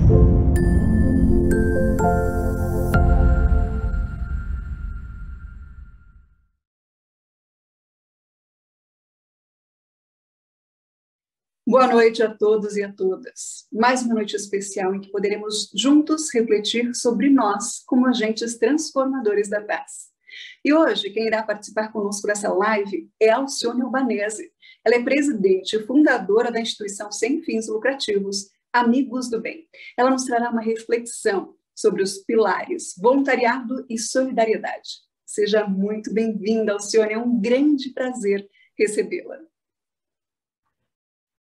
Boa noite a todos e a todas. Mais uma noite especial em que poderemos juntos refletir sobre nós como agentes transformadores da paz. E hoje, quem irá participar conosco dessa live é Alcione Albanese. Ela é presidente e fundadora da instituição sem fins lucrativos, Amigos do Bem. Ela nos trará uma reflexão sobre os pilares voluntariado e solidariedade. Seja muito bem-vinda, Alcione. É um grande prazer recebê-la.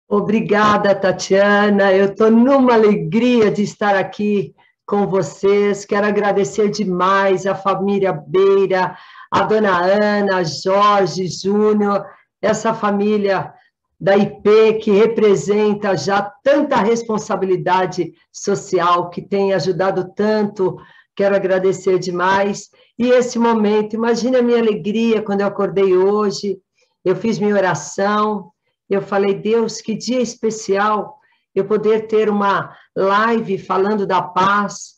Obrigada, Tatiana. Eu estou numa alegria de estar aqui com vocês. Quero agradecer demais a família Beira, a dona Ana, Jorge, Júnior, essa família da IP que representa já tanta responsabilidade social, que tem ajudado tanto. Quero agradecer demais. E esse momento, imagine a minha alegria quando eu acordei hoje, eu fiz minha oração. Eu falei, Deus, que dia especial eu poder ter uma live falando da paz,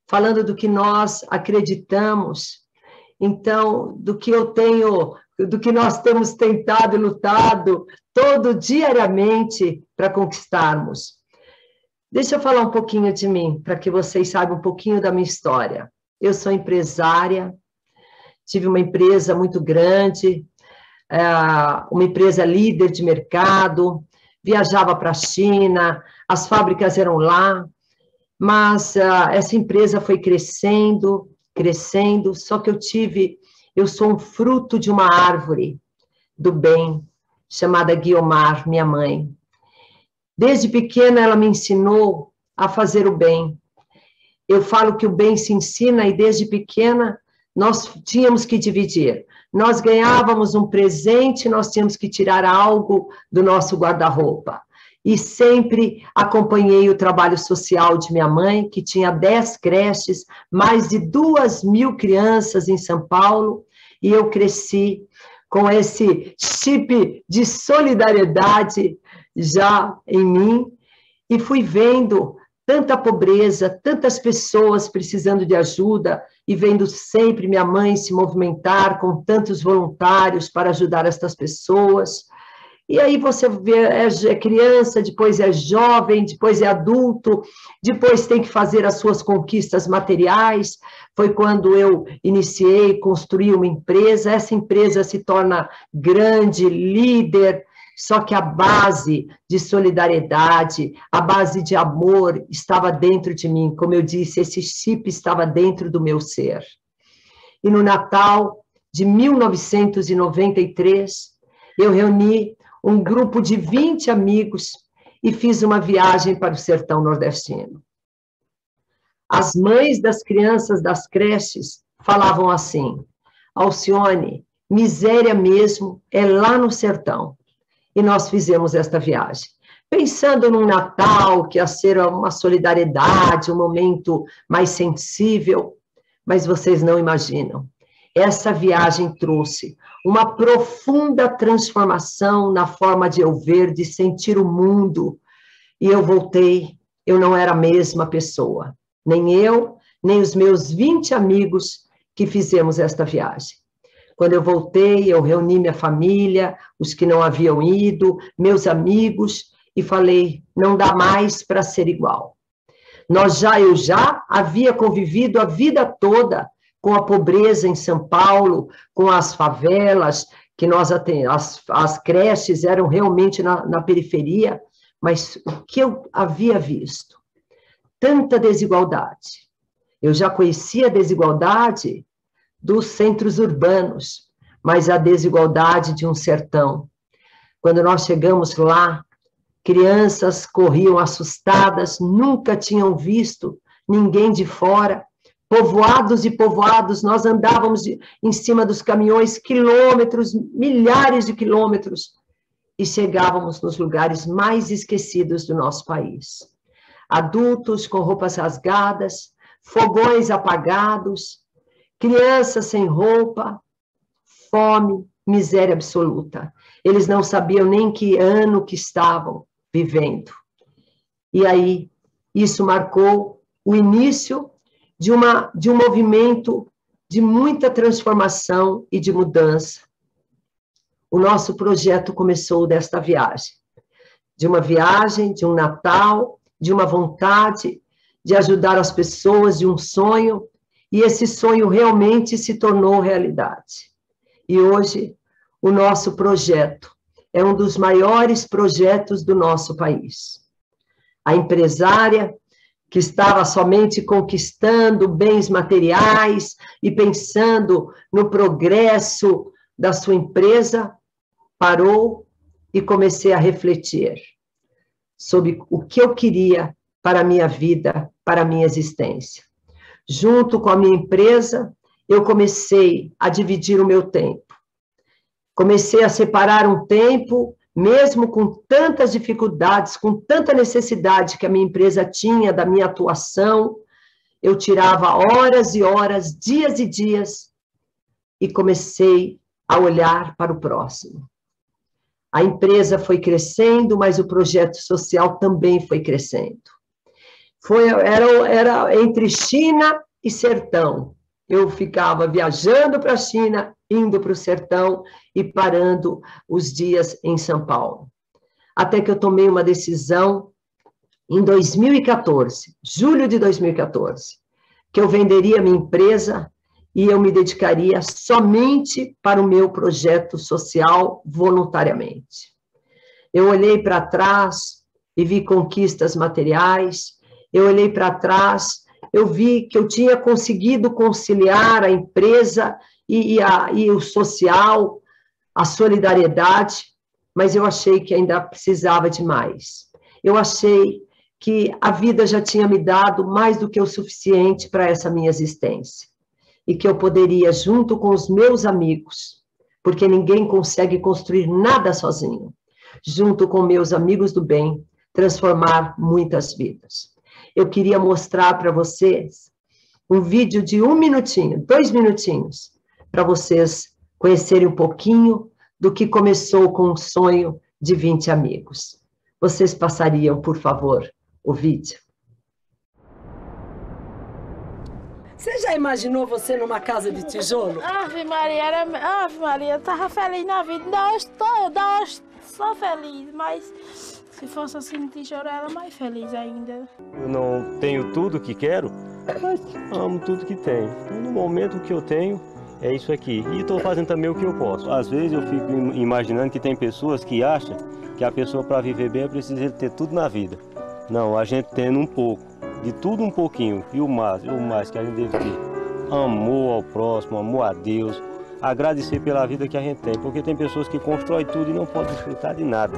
falando do que nós acreditamos, então, do que eu tenho, do que nós temos tentado e lutado diariamente para conquistarmos. Deixa eu falar um pouquinho de mim, para que vocês saibam um pouquinho da minha história. Eu sou empresária, tive uma empresa muito grande, uma empresa líder de mercado, viajava para a China, as fábricas eram lá, mas essa empresa foi crescendo, só que eu sou um fruto de uma árvore do bem, chamada Guiomar, minha mãe. Desde pequena ela me ensinou a fazer o bem. Eu falo que o bem se ensina e desde pequena nós tínhamos que dividir. Nós ganhávamos um presente, nós tínhamos que tirar algo do nosso guarda-roupa. E sempre acompanhei o trabalho social de minha mãe, que tinha 10 creches, mais de 2.000 crianças em São Paulo, e eu cresci com esse chip de solidariedade já em mim, e fui vendo tanta pobreza, tantas pessoas precisando de ajuda, e vendo sempre minha mãe se movimentar com tantos voluntários para ajudar estas pessoas. E aí você vê, é criança, depois é jovem, depois é adulto, depois tem que fazer as suas conquistas materiais. Foi quando eu iniciei, construí uma empresa, essa empresa se torna grande, líder, só que a base de solidariedade, a base de amor estava dentro de mim. Como eu disse, esse chip estava dentro do meu ser. E no Natal de 1993, eu reuni um grupo de 20 amigos e fiz uma viagem para o sertão nordestino. As mães das crianças das creches falavam assim, Alcione, miséria mesmo é lá no sertão. E nós fizemos esta viagem, pensando no Natal, que ia ser uma solidariedade, um momento mais sensível, mas vocês não imaginam. Essa viagem trouxe uma profunda transformação na forma de eu ver, de sentir o mundo, e eu voltei, eu não era a mesma pessoa, nem eu, nem os meus 20 amigos que fizemos esta viagem. Quando eu voltei, eu reuni minha família, os que não haviam ido, meus amigos, e falei, não dá mais para ser igual. Eu já havia convivido a vida toda com a pobreza em São Paulo, com as favelas, que as creches eram realmente na periferia, mas o que eu havia visto? Tanta desigualdade. Eu já conhecia a desigualdade dos centros urbanos, mas a desigualdade de um sertão. Quando nós chegamos lá, crianças corriam assustadas, nunca tinham visto ninguém de fora, povoados e povoados, nós andávamos em cima dos caminhões quilômetros, milhares de quilômetros, e chegávamos nos lugares mais esquecidos do nosso país. Adultos com roupas rasgadas, fogões apagados, crianças sem roupa, fome, miséria absoluta. Eles não sabiam nem que ano que estavam vivendo. E aí Isso marcou o início de um movimento de muita transformação e de mudança. O nosso projeto começou desta viagem. De uma viagem, de um Natal, de uma vontade de ajudar as pessoas, de um sonho, e esse sonho realmente se tornou realidade. E hoje, o nosso projeto é um dos maiores projetos do nosso país. A empresária, que estava somente conquistando bens materiais e pensando no progresso da sua empresa, parou e comecei a refletir sobre o que eu queria para a minha vida, para a minha existência. Junto com a minha empresa, eu comecei a dividir o meu tempo. Comecei a separar um tempo, mesmo com tantas dificuldades, com tanta necessidade que a minha empresa tinha da minha atuação, eu tirava horas e horas, dias e dias, e comecei a olhar para o próximo. A empresa foi crescendo, mas o projeto social também foi crescendo. Era entre China e sertão. Eu ficava viajando para a China, indo para o sertão e parando os dias em São Paulo. Até que eu tomei uma decisão em 2014, julho de 2014, que eu venderia minha empresa e eu me dedicaria somente para o meu projeto social voluntariamente. Eu olhei para trás e vi conquistas materiais, eu olhei para trás, eu vi que eu tinha conseguido conciliar a empresa e o social, a solidariedade, mas eu achei que ainda precisava de mais. Eu achei que a vida já tinha me dado mais do que o suficiente para essa minha existência. E que eu poderia, junto com os meus amigos, porque ninguém consegue construir nada sozinho, junto com meus amigos do bem, transformar muitas vidas. Eu queria mostrar para vocês um vídeo de 1 minutinho, 2 minutinhos, para vocês conhecerem um pouquinho do que começou com um sonho de 20 amigos. Vocês passariam, por favor, o vídeo? Você já imaginou você numa casa de tijolo? Ave Maria, eu tava feliz na vida, ainda hoje sou feliz, mas se fosse assim de tijolo, eu era mais feliz ainda. Eu não tenho tudo que quero, mas amo tudo que tenho. Então, no momento que eu tenho, é isso aqui. E estou fazendo também o que eu posso. Às vezes eu fico imaginando que tem pessoas que acham que a pessoa para viver bem precisa ter tudo na vida. Não, a gente tendo um pouco, de tudo um pouquinho, e o mais que a gente deve ter. Amor ao próximo, amor a Deus, agradecer pela vida que a gente tem, porque tem pessoas que constroem tudo e não podem desfrutar de nada.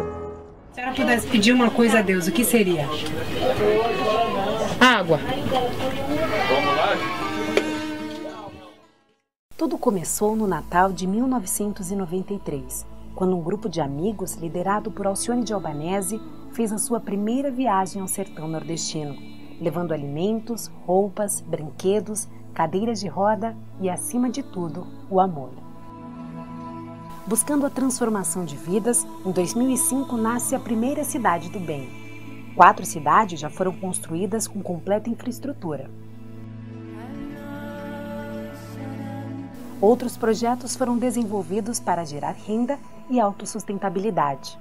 Se a senhora pudesse pedir uma coisa a Deus, o que seria? Água. Tudo começou no Natal de 1993, quando um grupo de amigos, liderado por Alcione de Albanese, fez a sua primeira viagem ao sertão nordestino, levando alimentos, roupas, brinquedos, cadeiras de roda e, acima de tudo, o amor. Buscando a transformação de vidas, em 2005 nasce a primeira Cidade do Bem. 4 cidades já foram construídas com completa infraestrutura. Outros projetos foram desenvolvidos para gerar renda e autossustentabilidade.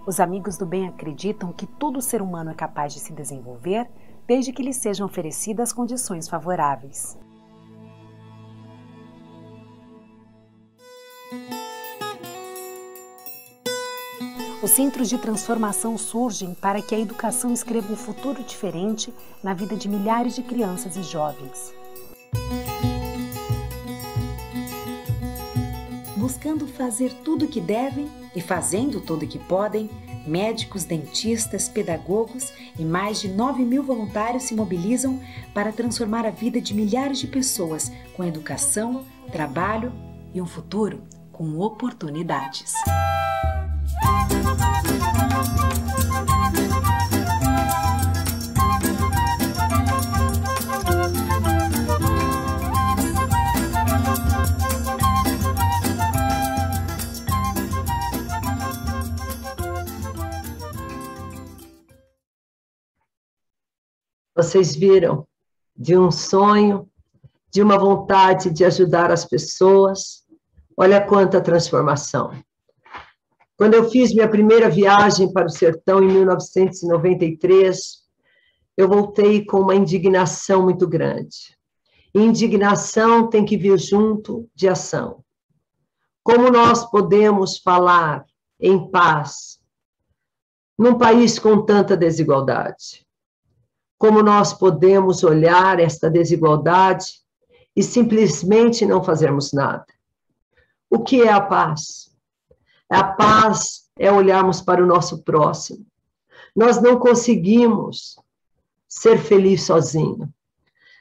Os amigos do bem acreditam que todo ser humano é capaz de se desenvolver desde que lhe sejam oferecidas condições favoráveis. Os centros de transformação surgem para que a educação escreva um futuro diferente na vida de milhares de crianças e jovens. Buscando fazer tudo o que devem e fazendo tudo o que podem, médicos, dentistas, pedagogos e mais de 9.000 voluntários se mobilizam para transformar a vida de milhares de pessoas com educação, trabalho e um futuro com oportunidades. Vocês viram de um sonho, de uma vontade de ajudar as pessoas. Olha quanta transformação. Quando eu fiz minha primeira viagem para o sertão em 1993, eu voltei com uma indignação muito grande. E indignação tem que vir junto de ação. Como nós podemos falar em paz num país com tanta desigualdade? Como nós podemos olhar esta desigualdade e simplesmente não fazermos nada? O que é a paz? A paz é olharmos para o nosso próximo. Nós não conseguimos ser feliz sozinho.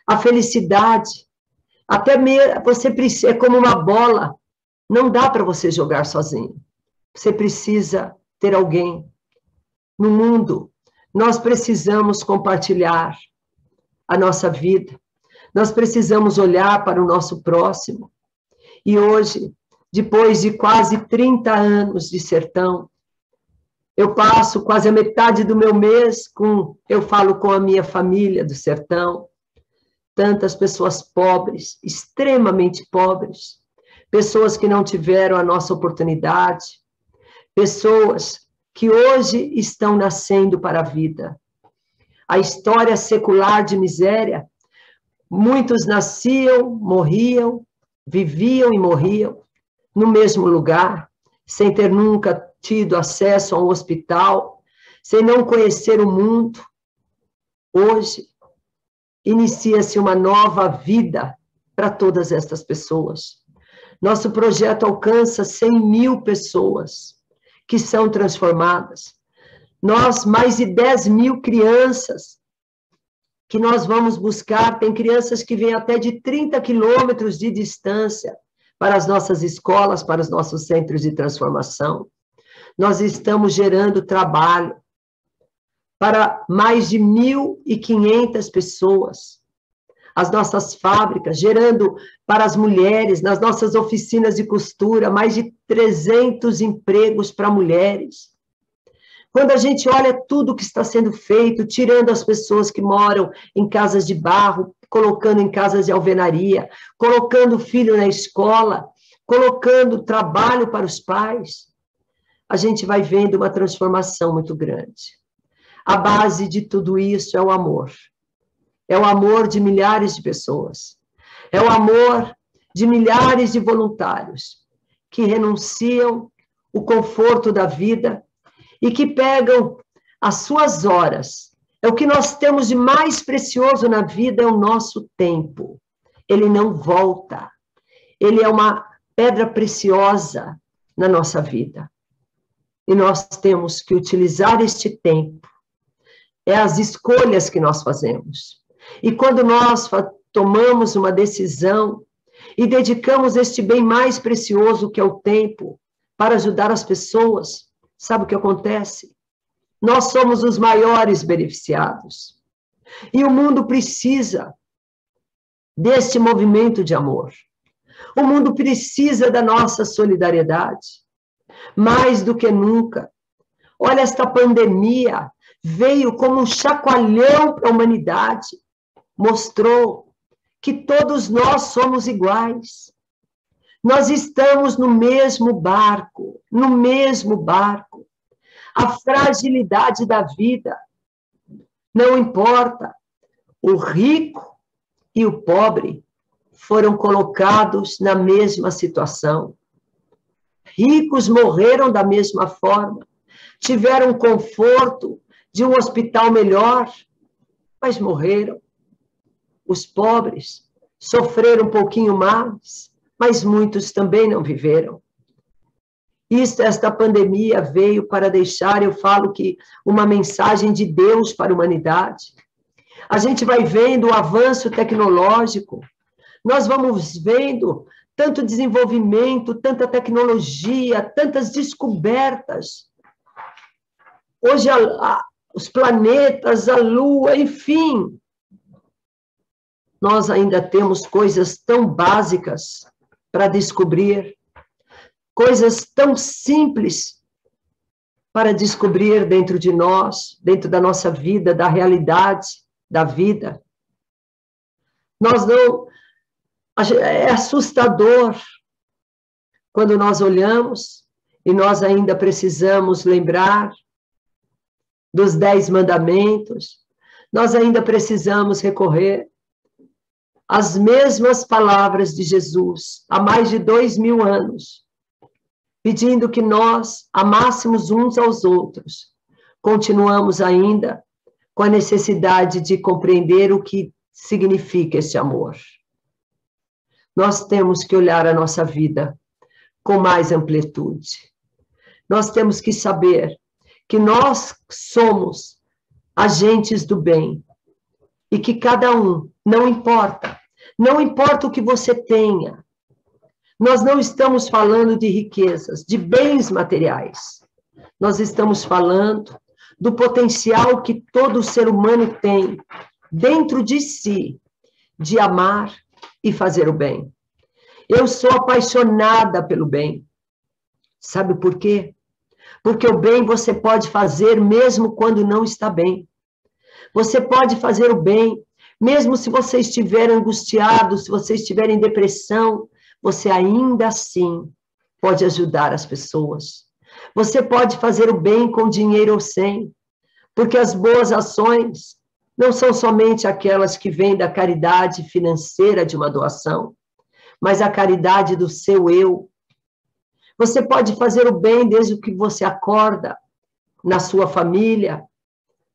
A felicidade, até mesmo, você precisa, é como uma bola, não dá para você jogar sozinho. Você precisa ter alguém. No mundo, nós precisamos compartilhar a nossa vida. Nós precisamos olhar para o nosso próximo. E hoje, depois de quase 30 anos de sertão, eu passo quase a metade do meu mês eu falo com a minha família do sertão. Tantas pessoas pobres, extremamente pobres, pessoas que não tiveram a nossa oportunidade, pessoas que hoje estão nascendo para a vida. A história secular de miséria, muitos nasciam, morriam, viviam e morriam no mesmo lugar, sem ter nunca tido acesso a um hospital, sem não conhecer o mundo. Hoje, inicia-se uma nova vida para todas estas pessoas. Nosso projeto alcança 100.000 pessoas que são transformadas. Nós, mais de 10.000 crianças que nós vamos buscar, tem crianças que vêm até de 30 quilômetros de distância para as nossas escolas, para os nossos centros de transformação. Nós estamos gerando trabalho para mais de 1.500 pessoas. As nossas fábricas, gerando para as mulheres, nas nossas oficinas de costura, mais de 300 empregos para mulheres. Quando a gente olha tudo que está sendo feito, tirando as pessoas que moram em casas de barro, colocando em casas de alvenaria, colocando o filho na escola, colocando trabalho para os pais, a gente vai vendo uma transformação muito grande. A base de tudo isso é o amor. É o amor de milhares de pessoas. É o amor de milhares de voluntários que renunciam o conforto da vida e que pegam as suas horas. É o que nós temos de mais precioso na vida, é o nosso tempo. Ele não volta. Ele é uma pedra preciosa na nossa vida. E nós temos que utilizar este tempo. É as escolhas que nós fazemos. E quando nós tomamos uma decisão e dedicamos este bem mais precioso que é o tempo para ajudar as pessoas, sabe o que acontece? Nós somos os maiores beneficiados. E o mundo precisa deste movimento de amor. O mundo precisa da nossa solidariedade. Mais do que nunca. Olha, esta pandemia veio como um chacoalhão para a humanidade. Mostrou que todos nós somos iguais. Nós estamos no mesmo barco, no mesmo barco. A fragilidade da vida não importa. O rico e o pobre foram colocados na mesma situação. Ricos morreram da mesma forma, tiveram conforto de um hospital melhor, mas morreram. Os pobres sofreram um pouquinho mais, mas muitos também não viveram. Esta pandemia veio para deixar, eu falo que, uma mensagem de Deus para a humanidade. A gente vai vendo o avanço tecnológico, nós vamos vendo tanto desenvolvimento, tanta tecnologia, tantas descobertas. Hoje, os planetas, a Lua, enfim, nós ainda temos coisas tão básicas para descobrir, coisas tão simples para descobrir dentro de nós, dentro da nossa vida, da realidade, da vida. Nós não... É assustador quando nós olhamos e nós ainda precisamos lembrar dos 10 mandamentos, nós ainda precisamos recorrer às mesmas palavras de Jesus, há mais de 2000 anos, pedindo que nós amássemos uns aos outros. Continuamos ainda com a necessidade de compreender o que significa esse amor. Nós temos que olhar a nossa vida com mais amplitude. Nós temos que saber que nós somos agentes do bem e que cada um, não importa o que você tenha, nós não estamos falando de riquezas, de bens materiais, nós estamos falando do potencial que todo ser humano tem dentro de si, de amar e fazer o bem. Eu sou apaixonada pelo bem. Sabe por quê? Porque o bem você pode fazer mesmo quando não está bem. Você pode fazer o bem, mesmo se você estiver angustiado, se você estiver em depressão, você ainda assim pode ajudar as pessoas. Você pode fazer o bem com dinheiro ou sem, porque as boas ações não são somente aquelas que vêm da caridade financeira de uma doação, mas a caridade do seu eu. Você pode fazer o bem desde que você acorda, na sua família,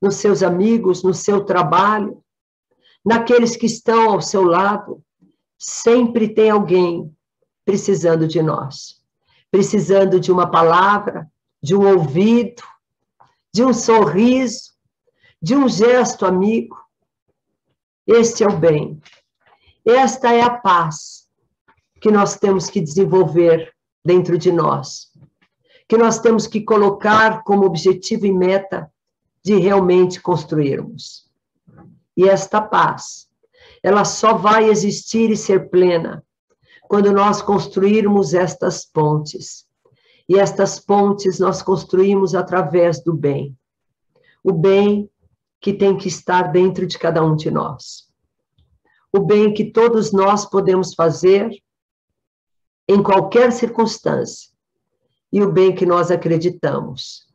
nos seus amigos, no seu trabalho, naqueles que estão ao seu lado. Sempre tem alguém precisando de nós, precisando de uma palavra, de um ouvido, de um sorriso, de um gesto amigo. Este é o bem. Esta é a paz que nós temos que desenvolver dentro de nós, que nós temos que colocar como objetivo e meta de realmente construirmos. E esta paz, ela só vai existir e ser plena quando nós construirmos estas pontes. E estas pontes nós construímos através do bem. O bem que tem que estar dentro de cada um de nós. O bem que todos nós podemos fazer em qualquer circunstância, e o bem que nós acreditamos,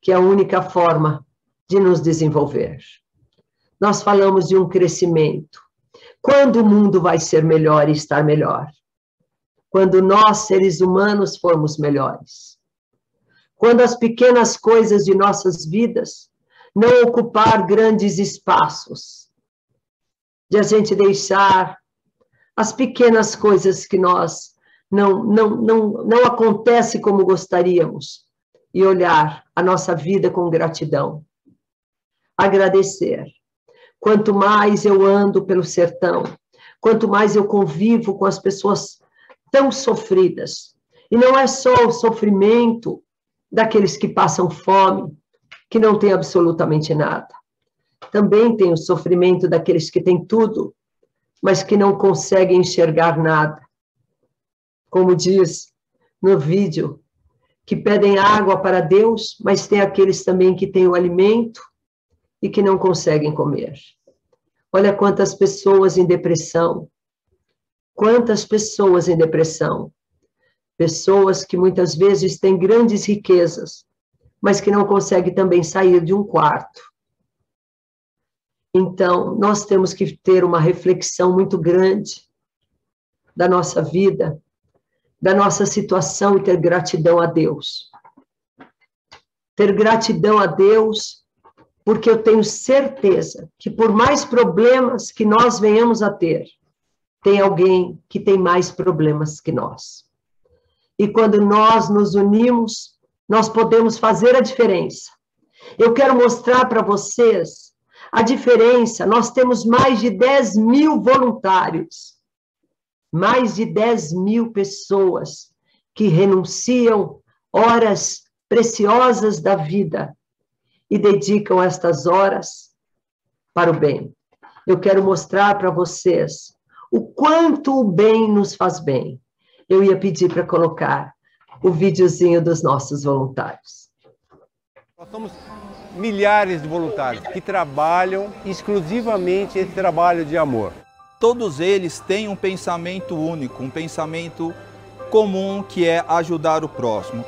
que é a única forma de nos desenvolver. Nós falamos de um crescimento. Quando o mundo vai ser melhor e estar melhor? Quando nós, seres humanos, formos melhores. Quando as pequenas coisas de nossas vidas não ocupar grandes espaços, de a gente deixar as pequenas coisas que nós não acontece como gostaríamos, e olhar a nossa vida com gratidão. Agradecer. Quanto mais eu ando pelo sertão, quanto mais eu convivo com as pessoas tão sofridas, e não é só o sofrimento daqueles que passam fome, que não tem absolutamente nada. Também tem o sofrimento daqueles que têm tudo, mas que não conseguem enxergar nada. Como diz no vídeo, que pedem água para Deus, mas tem aqueles também que têm o alimento e que não conseguem comer. Olha quantas pessoas em depressão. Quantas pessoas em depressão. Pessoas que muitas vezes têm grandes riquezas, mas que não conseguem também sair de um quarto. Então, nós temos que ter uma reflexão muito grande da nossa vida, da nossa situação, e ter gratidão a Deus. Ter gratidão a Deus, porque eu tenho certeza que por mais problemas que nós venhamos a ter, tem alguém que tem mais problemas que nós. E quando nós nos unimos, nós podemos fazer a diferença. Eu quero mostrar para vocês a diferença. Nós temos mais de 10.000 voluntários. Mais de 10.000 pessoas que renunciam horas preciosas da vida e dedicam estas horas para o bem. Eu quero mostrar para vocês o quanto o bem nos faz bem. Eu ia pedir para colocar o videozinho dos nossos voluntários. Nós somos milhares de voluntários que trabalham exclusivamente esse trabalho de amor. Todos eles têm um pensamento único, um pensamento comum, que é ajudar o próximo.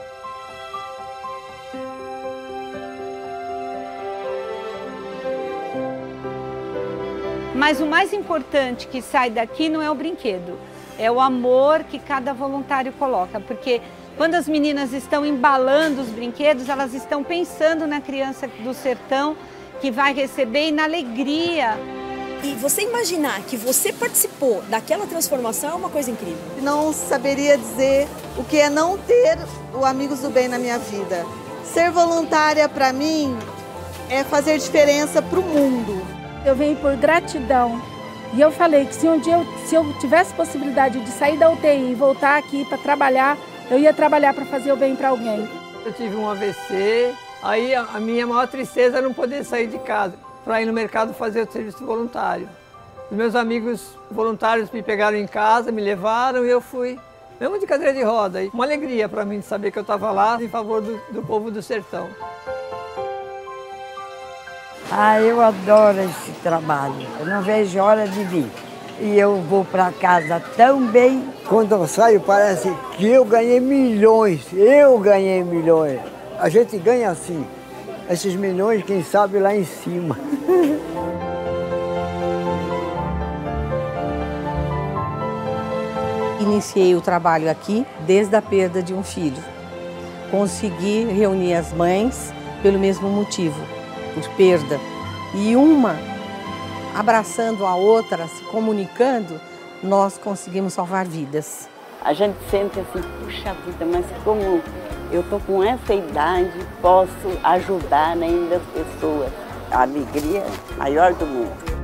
Mas o mais importante que sai daqui não é o brinquedo, é o amor que cada voluntário coloca, porque quando as meninas estão embalando os brinquedos, elas estão pensando na criança do sertão que vai receber e na alegria. E você imaginar que você participou daquela transformação é uma coisa incrível. Não saberia dizer o que é não ter o Amigos do Bem na minha vida. Ser voluntária para mim é fazer diferença para o mundo. Eu venho por gratidão. E eu falei que se um dia eu tivesse possibilidade de sair da UTI e voltar aqui para trabalhar, eu ia trabalhar para fazer o bem para alguém. Eu tive um AVC, aí a minha maior tristeza era não poder sair de casa para ir no mercado fazer o serviço voluntário. Os meus amigos voluntários me pegaram em casa, me levaram e eu fui, mesmo de cadeira de roda. E uma alegria para mim de saber que eu estava lá em favor do povo do sertão. Eu adoro esse trabalho, eu não vejo hora de vir. E eu vou para casa tão bem. Quando eu saio parece que eu ganhei milhões, A gente ganha assim, esses milhões, quem sabe lá em cima. Iniciei o trabalho aqui desde a perda de um filho. Consegui reunir as mães pelo mesmo motivo, por perda. E uma abraçando a outra, se comunicando, nós conseguimos salvar vidas. A gente sente assim, puxa vida, mas como eu estou com essa idade, posso ajudar ainda as pessoas. A alegria maior do mundo.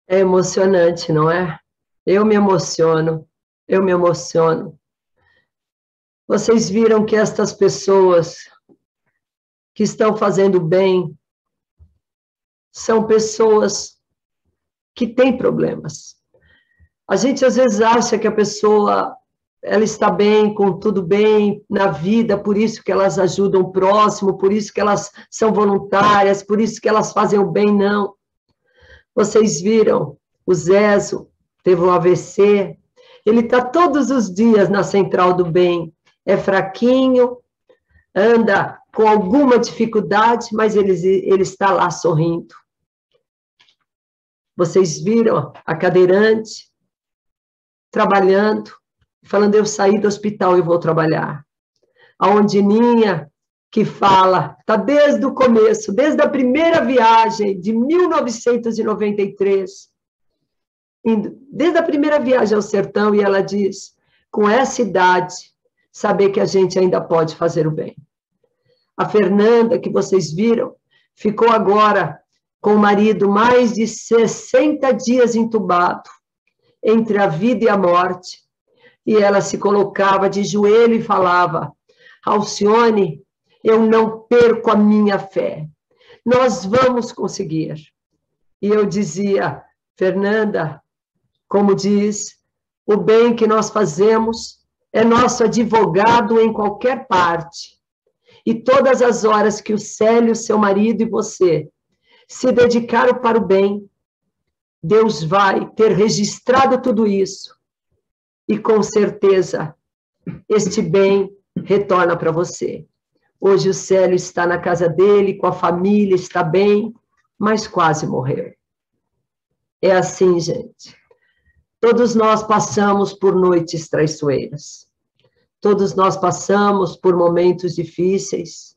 É emocionante, não é? Eu me emociono. Vocês viram que estas pessoas que estão fazendo bem são pessoas que têm problemas. A gente às vezes acha que a pessoa ela está bem, com tudo bem na vida, por isso que elas ajudam o próximo, por isso que elas são voluntárias, por isso que elas fazem o bem, não. Vocês viram, o Zezo teve um AVC, ele está todos os dias na Central do Bem, é fraquinho, anda com alguma dificuldade, mas ele está lá sorrindo. Vocês viram a cadeirante trabalhando, falando, eu saí do hospital e vou trabalhar. A Ondininha, que fala, está desde o começo, desde a primeira viagem de 1993, desde a primeira viagem ao sertão, e ela diz, com essa idade, saber que a gente ainda pode fazer o bem. A Fernanda, que vocês viram, ficou agora com o marido mais de 60 dias entubado, entre a vida e a morte, e ela se colocava de joelho e falava, Alcione, eu não perco a minha fé, nós vamos conseguir. E eu dizia, Fernanda, como diz, o bem que nós fazemos é nosso advogado em qualquer parte. E todas as horas que o Célio, seu marido e você se dedicaram para o bem, Deus vai ter registrado tudo isso. E com certeza, este bem retorna para você. Hoje o Célio está na casa dele, com a família, está bem, mas quase morreu. É assim, gente. Todos nós passamos por noites traiçoeiras. Todos nós passamos por momentos difíceis.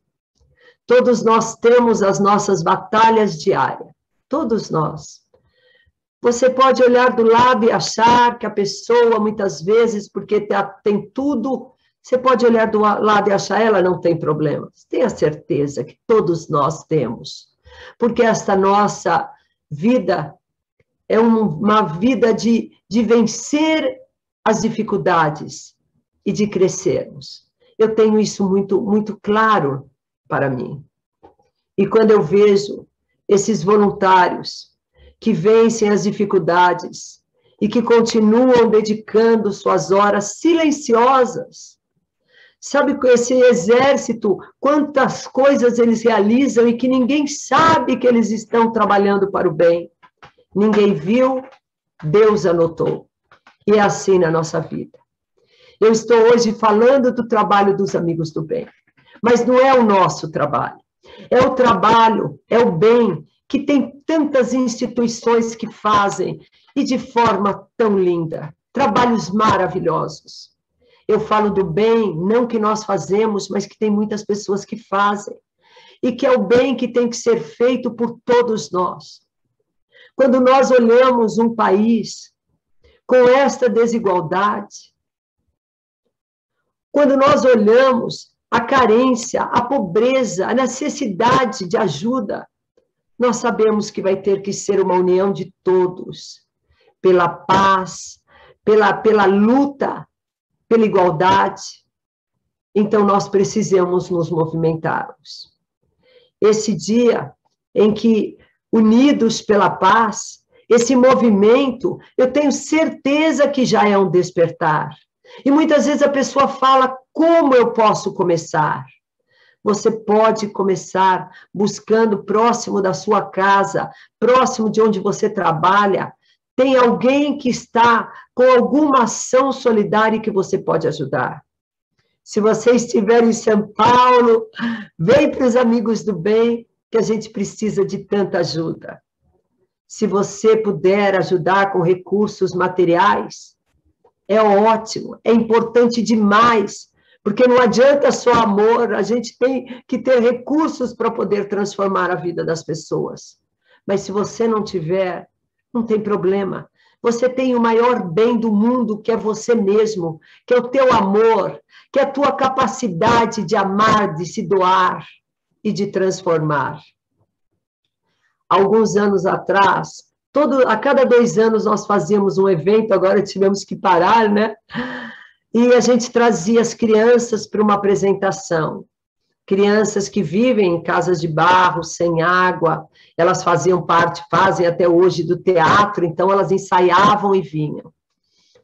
Todos nós temos as nossas batalhas diárias. Todos nós. Você pode olhar do lado e achar que a pessoa, muitas vezes, porque tem tudo, você pode olhar do lado e achar ela não tem problemas. Tenha certeza que todos nós temos. Porque esta nossa vida é uma vida de vencer as dificuldades. e de crescermos. Eu tenho isso muito claro para mim. E quando eu vejo esses voluntários que vencem as dificuldades e que continuam dedicando suas horas silenciosas, sabe, esse exército, quantas coisas eles realizam e que ninguém sabe que eles estão trabalhando para o bem. Ninguém viu, Deus anotou. E é assim na nossa vida. Eu estou hoje falando do trabalho dos amigos do bem, mas não é o nosso trabalho. É o trabalho, é o bem, que tem tantas instituições que fazem, e de forma tão linda. Trabalhos maravilhosos. Eu falo do bem, não que nós fazemos, mas que tem muitas pessoas que fazem. E que é o bem que tem que ser feito por todos nós. Quando nós olhamos um país com esta desigualdade, quando nós olhamos a carência, a pobreza, a necessidade de ajuda, nós sabemos que vai ter que ser uma união de todos, pela paz, pela luta, pela igualdade. Então, nós precisamos nos movimentarmos. Esse dia em que, unidos pela paz, esse movimento, eu tenho certeza que já é um despertar. E muitas vezes a pessoa fala, como eu posso começar? Você pode começar buscando próximo da sua casa, próximo de onde você trabalha. Tem alguém que está com alguma ação solidária que você pode ajudar. Se você estiver em São Paulo, vem para os amigos do bem, que a gente precisa de tanta ajuda. Se você puder ajudar com recursos materiais, é ótimo, é importante demais, porque não adianta só amor, a gente tem que ter recursos para poder transformar a vida das pessoas. Mas se você não tiver, não tem problema. Você tem o maior bem do mundo, que é você mesmo, que é o teu amor, que é a tua capacidade de amar, de se doar e de transformar. Alguns anos atrás, a cada 2 anos nós fazíamos um evento, agora tivemos que parar, né? E a gente trazia as crianças para uma apresentação. Crianças que vivem em casas de barro, sem água, elas fazem até hoje do teatro, então elas ensaiavam e vinham.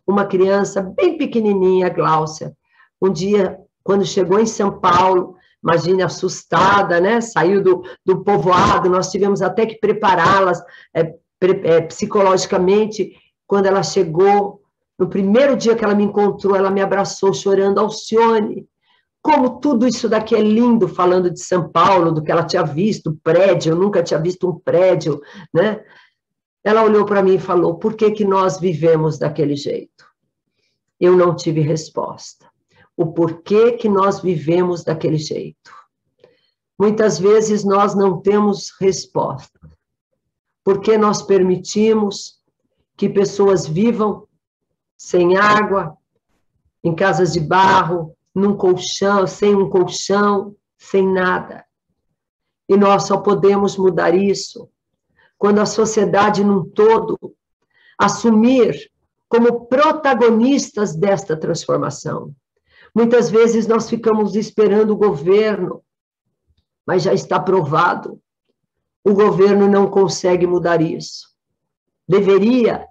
Uma criança bem pequenininha, Gláucia, um dia, quando chegou em São Paulo, imagine, assustada, né? Saiu do povoado, nós tivemos até que prepará-las psicologicamente. Quando ela chegou, no primeiro dia que ela me encontrou, ela me abraçou chorando, Alcione, como tudo isso daqui é lindo, falando de São Paulo, do que ela tinha visto, prédio, eu nunca tinha visto um prédio, né? Ela olhou para mim e falou, por que que nós vivemos daquele jeito? Eu não tive resposta. O porquê que nós vivemos daquele jeito. Muitas vezes nós não temos resposta. Porque nós permitimos que pessoas vivam sem água, em casas de barro, num colchão, sem nada. E nós só podemos mudar isso quando a sociedade num todo assumir como protagonistas desta transformação. Muitas vezes nós ficamos esperando o governo, mas já está provado. O governo não consegue mudar isso. Deveria,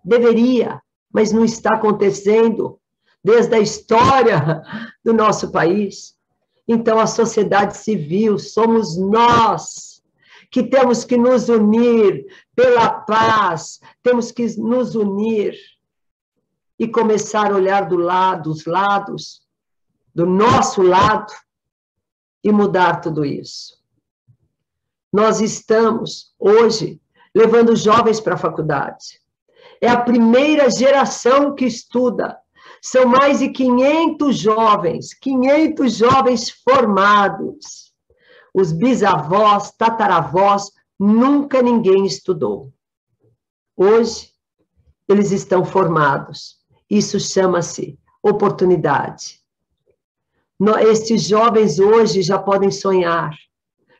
mas não está acontecendo desde a história do nosso país. Então, a sociedade civil, somos nós que temos que nos unir pela paz, temos que nos unir e começar a olhar dos lados, do nosso lado, e mudar tudo isso. Nós estamos, hoje, levando jovens para a faculdade. É a primeira geração que estuda. São mais de 500 jovens formados. Os bisavós, tataravós, nunca ninguém estudou. Hoje, eles estão formados. Isso chama-se oportunidade. Estes jovens hoje já podem sonhar.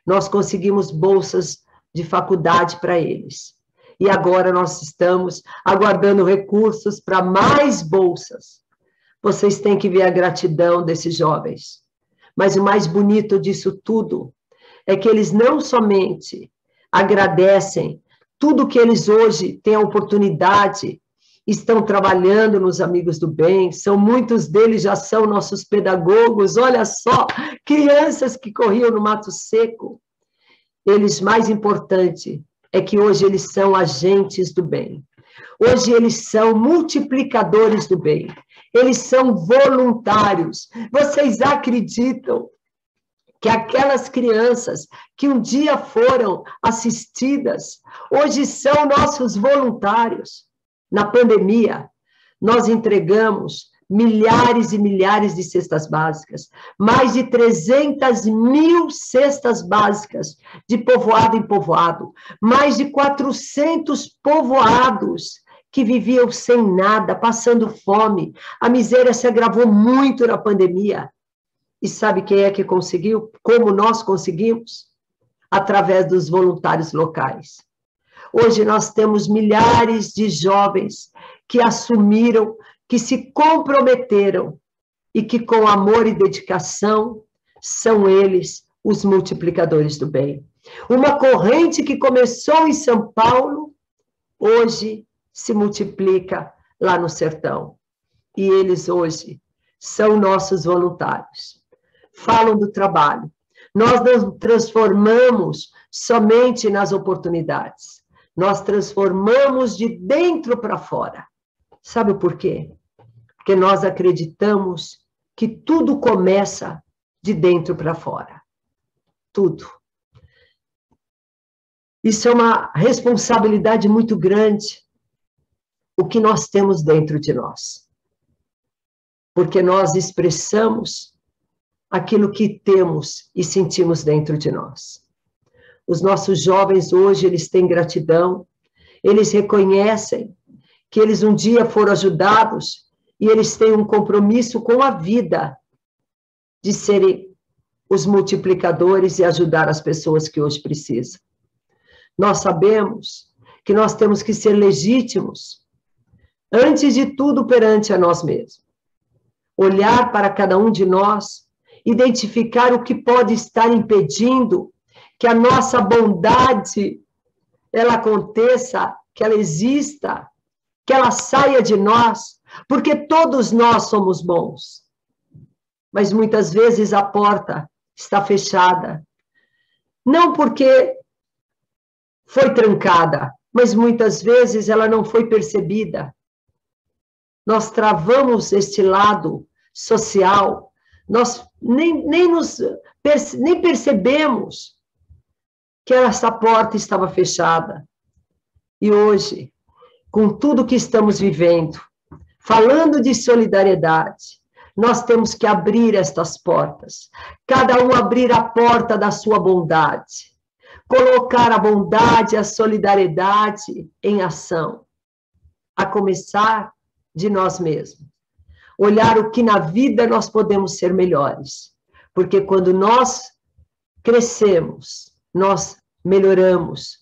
Nós conseguimos bolsas de faculdade para eles. E agora nós estamos aguardando recursos para mais bolsas, Vocês têm que ver a gratidão desses jovens. Mas o mais bonito disso tudo é que eles não somente agradecem tudo que eles hoje têm a oportunidade, estão trabalhando nos Amigos do Bem, muitos deles já são nossos pedagogos, olha só, crianças que corriam no mato seco. Eles, mais importante, é que hoje eles são agentes do bem. Hoje eles são multiplicadores do bem. Eles são voluntários. Vocês acreditam que aquelas crianças que um dia foram assistidas, hoje são nossos voluntários? Na pandemia, nós entregamos milhares e milhares de cestas básicas, mais de 300 mil cestas básicas, de povoado em povoado, mais de 400 povoados que viviam sem nada, passando fome. A miséria se agravou muito na pandemia. E sabe quem é que conseguiu? Como nós conseguimos? Através dos voluntários locais. Hoje nós temos milhares de jovens que assumiram, que se comprometeram e que com amor e dedicação são eles os multiplicadores do bem. Uma corrente que começou em São Paulo, hoje se multiplica lá no sertão. E eles hoje são nossos voluntários. Falam do trabalho. Nós não transformamos somente nas oportunidades. Nós transformamos de dentro para fora. Sabe por quê? Porque nós acreditamos que tudo começa de dentro para fora. Tudo. Isso é uma responsabilidade muito grande, o que nós temos dentro de nós. Porque nós expressamos aquilo que temos e sentimos dentro de nós. Os nossos jovens hoje, eles têm gratidão, eles reconhecem que eles um dia foram ajudados e eles têm um compromisso com a vida de serem os multiplicadores e ajudar as pessoas que hoje precisam. Nós sabemos que nós temos que ser legítimos, antes de tudo perante a nós mesmos. Olhar para cada um de nós, identificar o que pode estar impedindo que a nossa bondade, ela aconteça, que ela exista, que ela saia de nós, porque todos nós somos bons. Mas muitas vezes a porta está fechada, não porque foi trancada, mas muitas vezes ela não foi percebida. Nós travamos este lado social, nós nem percebemos que essa porta estava fechada. E hoje, com tudo que estamos vivendo, falando de solidariedade, nós temos que abrir estas portas, cada um abrir a porta da sua bondade, colocar a bondade e a solidariedade em ação, a começar de nós mesmos. Olhar o que na vida nós podemos ser melhores, porque quando nós crescemos, nós melhoramos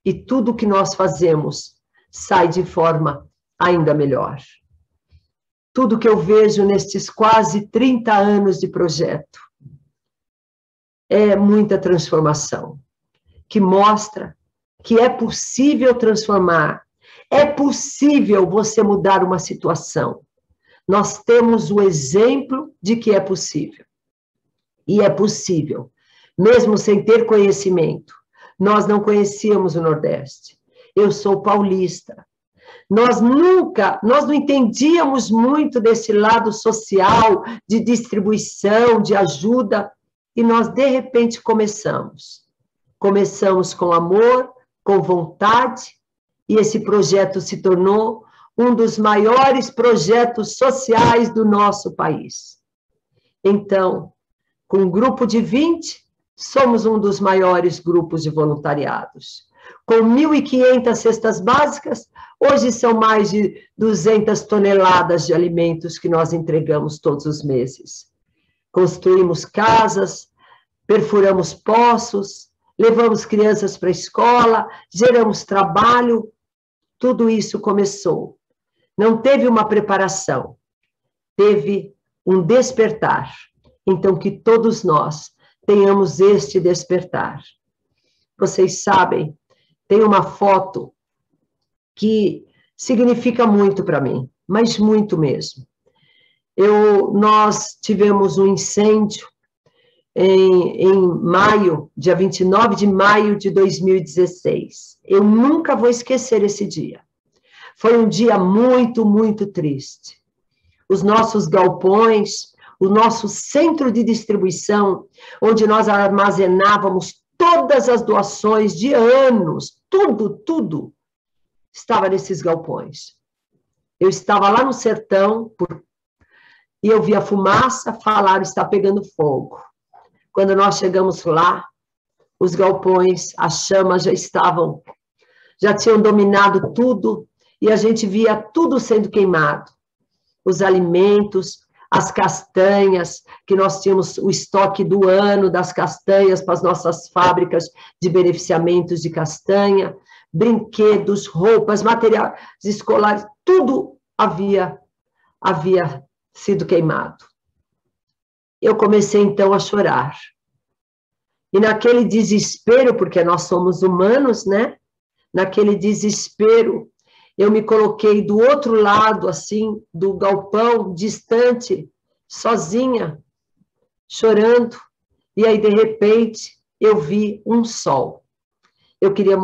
e tudo que nós fazemos sai de forma ainda melhor. Tudo que eu vejo nestes quase 30 anos de projeto é muita transformação, que mostra que é possível transformar, é possível você mudar uma situação. Nós temos o exemplo de que é possível. E é possível, mesmo sem ter conhecimento. Nós não conhecíamos o Nordeste. Eu sou paulista. Nós não entendíamos muito desse lado social, de distribuição, de ajuda, e nós, de repente, começamos. Começamos com amor, com vontade, e esse projeto se tornou um dos maiores projetos sociais do nosso país. Então, com um grupo de 20, somos um dos maiores grupos de voluntariados. Com 1.500 cestas básicas, hoje são mais de 200 toneladas de alimentos que nós entregamos todos os meses. Construímos casas, perfuramos poços, levamos crianças para a escola, geramos trabalho. Tudo isso começou. Não teve uma preparação. teve um despertar. Então, que todos nós tenhamos este despertar. Vocês sabem, tem uma foto que significa muito para mim, mas muito mesmo. Nós tivemos um incêndio em maio, dia 29 de maio de 2016. Eu nunca vou esquecer esse dia. Foi um dia muito, muito triste. Os nossos galpões, o nosso centro de distribuição, onde nós armazenávamos todas as doações de anos, tudo, estava nesses galpões. Eu estava lá no sertão e eu vi a fumaça, falaram, está pegando fogo. Quando nós chegamos lá, os galpões, as chamas já tinham dominado tudo, e a gente via tudo sendo queimado. Os alimentos, as castanhas, que nós tínhamos o estoque do ano das castanhas para as nossas fábricas de beneficiamentos de castanha, brinquedos, roupas, materiais escolares, tudo havia sido queimado. Eu comecei então a chorar. E naquele desespero, porque nós somos humanos, né? Naquele desespero, eu me coloquei do outro lado, assim, do galpão, distante, sozinha, chorando. E aí, de repente, eu vi um sol. Eu queria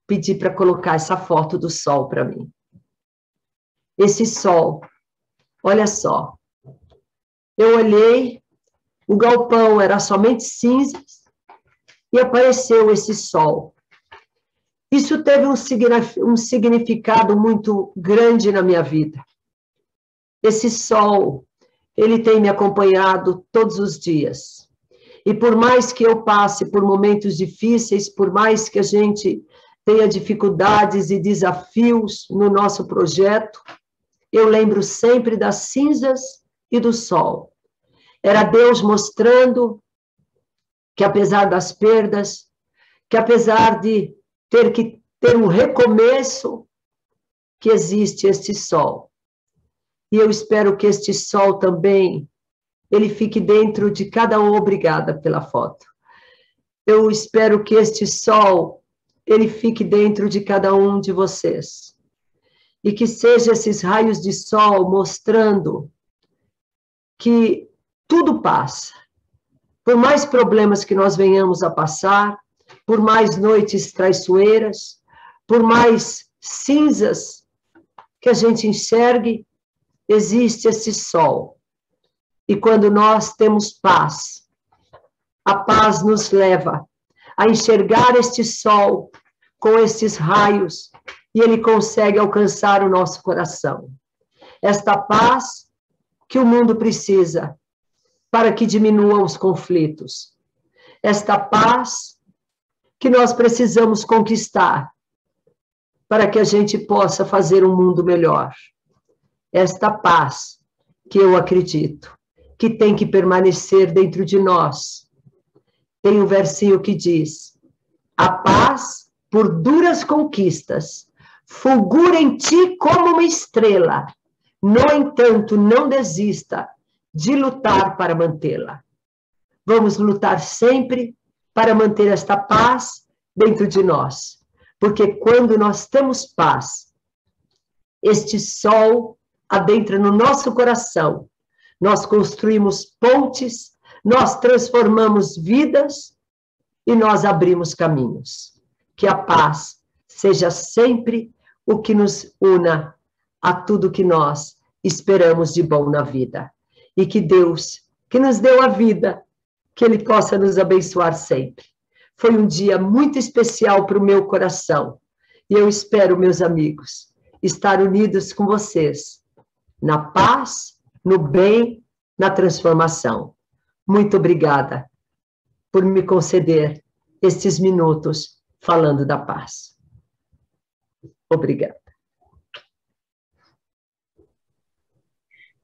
pedir para colocar essa foto do sol para mim. Esse sol, olha só. Eu olhei, o galpão era somente cinzas e apareceu esse sol. Isso teve um significado muito grande na minha vida. Esse sol, ele tem me acompanhado todos os dias. E por mais que eu passe por momentos difíceis, por mais que a gente tenha dificuldades e desafios no nosso projeto, eu lembro sempre das cinzas e do sol. Era Deus mostrando que apesar das perdas, que apesar de ter que ter um recomeço, que existe este sol. E eu espero que este sol também, ele fique dentro de cada um. Obrigada pela foto. Eu espero que este sol, ele fique dentro de cada um de vocês. E que sejam esses raios de sol mostrando que tudo passa. Por mais problemas que nós venhamos a passar, por mais noites traiçoeiras, por mais cinzas que a gente enxergue, existe esse sol. E quando nós temos paz, a paz nos leva a enxergar este sol com estes raios, e ele consegue alcançar o nosso coração. Esta paz que o mundo precisa para que diminuam os conflitos. Esta paz que nós precisamos conquistar para que a gente possa fazer um mundo melhor. Esta paz que eu acredito que tem que permanecer dentro de nós. Tem um versinho que diz: a paz, por duras conquistas, fulgura em ti como uma estrela. No entanto, não desista de lutar para mantê-la. Vamos lutar sempre para manter esta paz dentro de nós. Porque quando nós temos paz, este sol adentra no nosso coração, nós construímos pontes, nós transformamos vidas e nós abrimos caminhos. Que a paz seja sempre o que nos una a tudo que nós esperamos de bom na vida. E que Deus, que nos deu a vida, que Ele possa nos abençoar sempre. Foi um dia muito especial para o meu coração. E eu espero, meus amigos, estar unidos com vocês, na paz, no bem, na transformação. Muito obrigada por me conceder estes minutos falando da paz. Obrigada.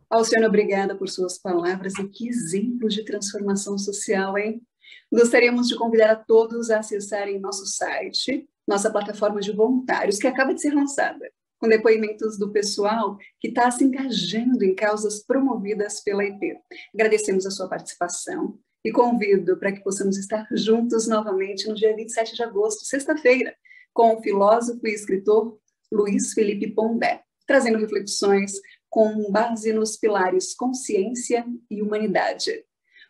Alcione, obrigada por suas palavras e que exemplo de transformação social, hein? Gostaríamos de convidar a todos a acessarem nosso site, nossa plataforma de voluntários, que acaba de ser lançada. com depoimentos do pessoal que está se engajando em causas promovidas pela IP. Agradecemos a sua participação e convido para que possamos estar juntos novamente no dia 27 de agosto, sexta-feira, com o filósofo e escritor Luiz Felipe Pondé, trazendo reflexões com base nos pilares consciência e humanidade.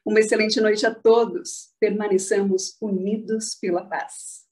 Uma excelente noite a todos. Permaneçamos unidos pela paz.